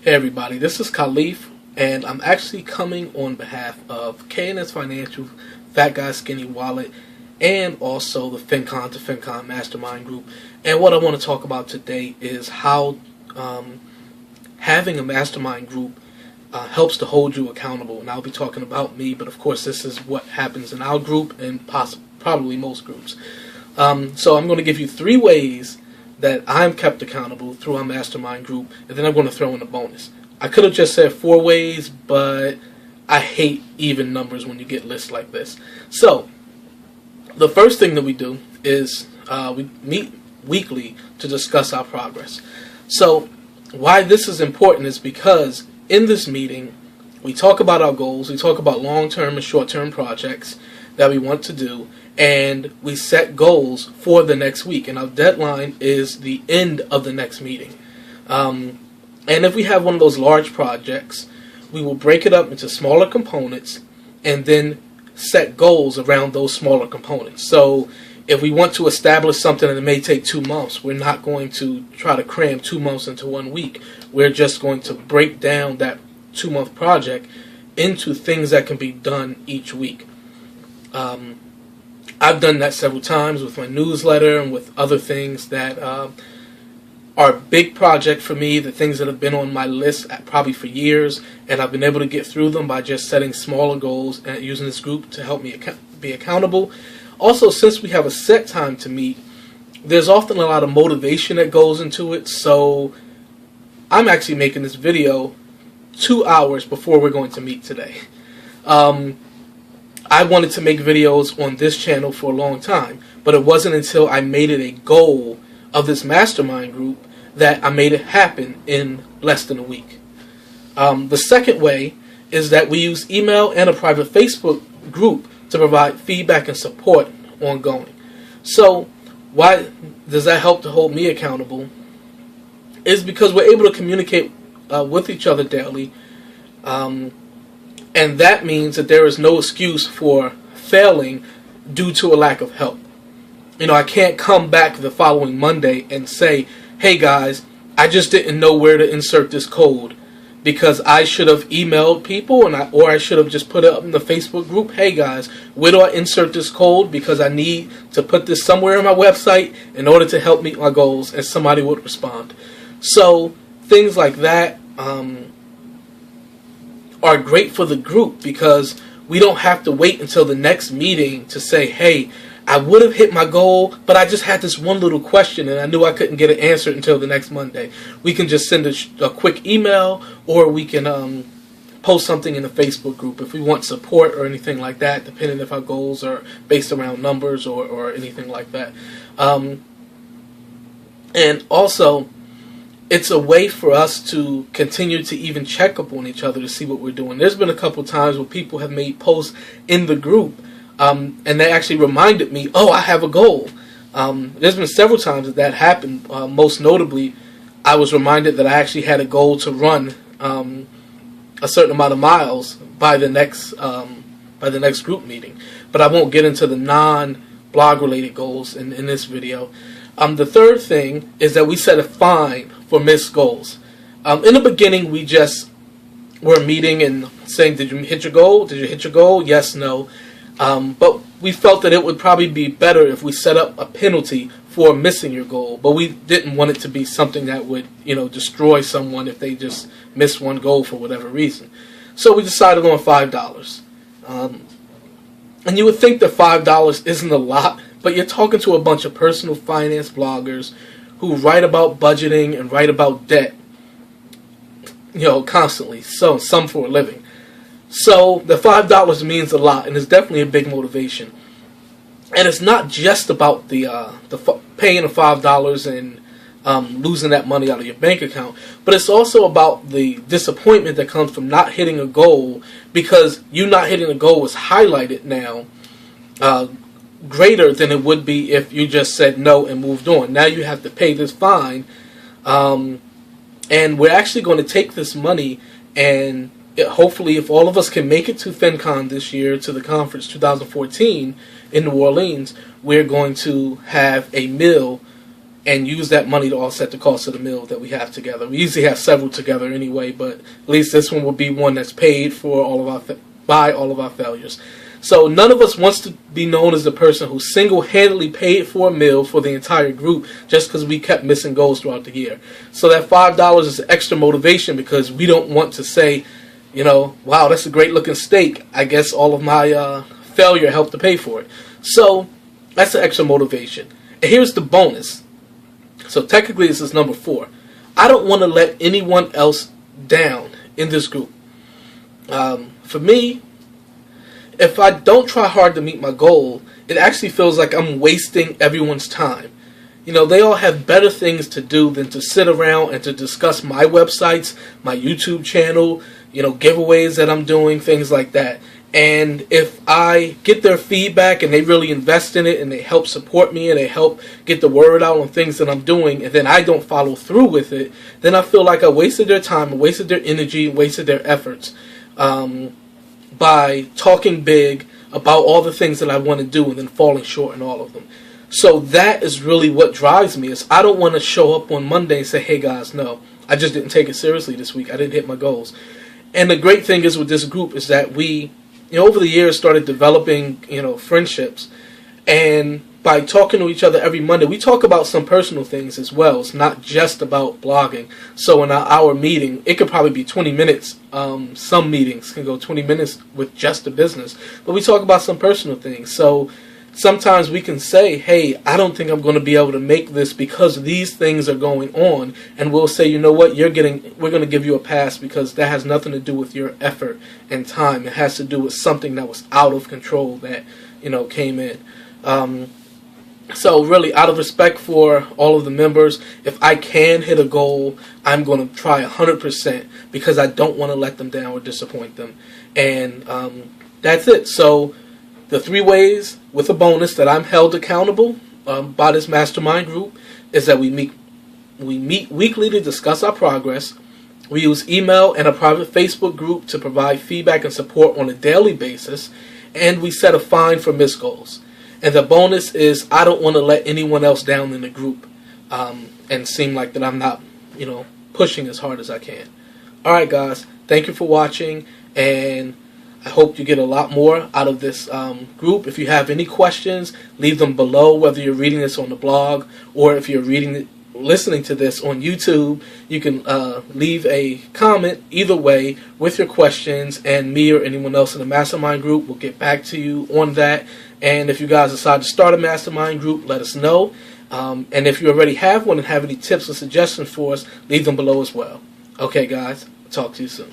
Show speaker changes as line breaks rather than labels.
Hey everybody, this is Khalif, and I'm actually coming on behalf of KNS Financial, Fat Guy Skinny Wallet, and also the FinCon to FinCon Mastermind group. And what I want to talk about today is how having a mastermind group helps to hold you accountable. And I'll be talking about me, but of course this is what happens in our group and probably most groups. So I'm going to give you 3 ways that I'm kept accountable through our mastermind group, and then I'm going to throw in a bonus. I could have just said 4 ways, but I hate even numbers when you get lists like this. So, the first thing that we do is we meet weekly to discuss our progress. So, why this is important is because in this meeting, we talk about our goals, we talk about long-term and short-term projects that we want to do, and we set goals for the next week, and our deadline is the end of the next meeting. And if we have one of those large projects, we will break it up into smaller components and then set goals around those smaller components. So if we want to establish something and it may take 2 months, we're not going to try to cram 2 months into 1 week. We're just going to break down that 2-month project into things that can be done each week. I've done that several times with my newsletter and with other things that are a big project for me, the things that have been on my list probably for years, and I've been able to get through them by just setting smaller goals and using this group to help me be accountable. Also, since we have a set time to meet, there's often a lot of motivation that goes into it, so I'm actually making this video 2 hours before we're going to meet today. I wanted to make videos on this channel for a long time, but it wasn't until I made it a goal of this mastermind group that I made it happen in less than a week. The second way is that we use email and a private Facebook group to provide feedback and support ongoing. So why does that help to hold me accountable? Is because we're able to communicate with each other daily, and that means that there is no excuse for failing due to a lack of help. You know, I can't come back the following Monday and say, hey guys, I just didn't know where to insert this code, because I should have emailed people or I should have just put it up in the Facebook group. Hey guys, where do I insert this code, because I need to put this somewhere on my website in order to help meet my goals, and somebody would respond. So things like that are great for the group, because we don't have to wait until the next meeting to say, hey, I would have hit my goal, but I just had this one little question and I knew I couldn't get it answered until the next Monday. We can just send a quick email, or we can post something in the Facebook group if we want support or anything like that, depending if our goals are based around numbers or anything like that. And also, it's a way for us to continue to even check up on each other to see what we're doing. There's been a couple times where people have made posts in the group, and they actually reminded me, oh, I have a goal. There's been several times that happened. Most notably, I was reminded that I actually had a goal to run a certain amount of miles by the next group meeting. But I won't get into the non-blog related goals in this video. The third thing is that we set a fine for missed goals. In the beginning, we just were meeting and saying, did you hit your goal? Did you hit your goal? Yes, no. But we felt that it would probably be better if we set up a penalty for missing your goal. But we didn't want it to be something that would, destroy someone if they just missed one goal for whatever reason. So we decided on $5. And you would think that $5 isn't a lot, but you're talking to a bunch of personal finance bloggers who write about budgeting and write about debt, constantly. So some for a living. So the $5 means a lot, and it's definitely a big motivation. And it's not just about the paying the $5 and losing that money out of your bank account, but it's also about the disappointment that comes from not hitting a goal, because you not hitting a goal is highlighted now greater than it would be if you just said no and moved on. Now you have to pay this fine, and we're actually going to take this money and hopefully, if all of us can make it to FinCon this year, to the conference 2014 in New Orleans, we're going to have a meal and use that money to offset the cost of the meal that we have together. We usually have several together anyway, but at least this one will be one that's paid for by all of our failures. So none of us wants to be known as the person who single-handedly paid for a meal for the entire group just because we kept missing goals throughout the year. So that $5 is extra motivation because we don't want to say, wow, that's a great-looking steak. I guess all of my failure helped to pay for it. So that's the extra motivation. And here's the bonus. So technically this is number 4. I don't want to let anyone else down in this group. For me, if I don't try hard to meet my goal, it actually feels like I'm wasting everyone's time. They all have better things to do than to sit around and to discuss my websites, my YouTube channel, giveaways that I'm doing, things like that. And if I get their feedback and they really invest in it and they help support me and they help get the word out on things that I'm doing, and then I don't follow through with it, then I feel like I wasted their time, wasted their energy, wasted their efforts by talking big about all the things that I want to do and then falling short in all of them. So that is really what drives me. Is I don't want to show up on Monday and say, hey guys, no, I just didn't take it seriously this week. I didn't hit my goals. And the great thing is with this group is that we, over the years started developing, friendships. And by talking to each other every Monday, we talk about some personal things as well. It's not just about blogging. So in our meeting, it could probably be 20 minutes. Some meetings can go 20 minutes with just the business. But we talk about some personal things. So sometimes we can say, hey, I don't think I'm going to be able to make this because these things are going on. And we'll say, you know what, we're going to give you a pass because that has nothing to do with your effort and time. It has to do with something that was out of control that, came in. So really, out of respect for all of the members, if I can hit a goal, I'm going to try 100% because I don't want to let them down or disappoint them. And that's it. So the 3 ways with a bonus that I'm held accountable by this mastermind group is that we meet weekly to discuss our progress. We use email and a private Facebook group to provide feedback and support on a daily basis. And we set a fine for missed goals. And the bonus is I don't want to let anyone else down in the group and seem like that I'm not, pushing as hard as I can. All right, guys. Thank you for watching. And I hope you get a lot more out of this group. If you have any questions, leave them below, whether you're reading this on the blog or if you're listening to this on YouTube. You can leave a comment either way with your questions, and me or anyone else in the mastermind group will get back to you on that. And if you guys decide to start a mastermind group, let us know. And if you already have one and have any tips or suggestions for us, leave them below as well. Okay, guys. Talk to you soon.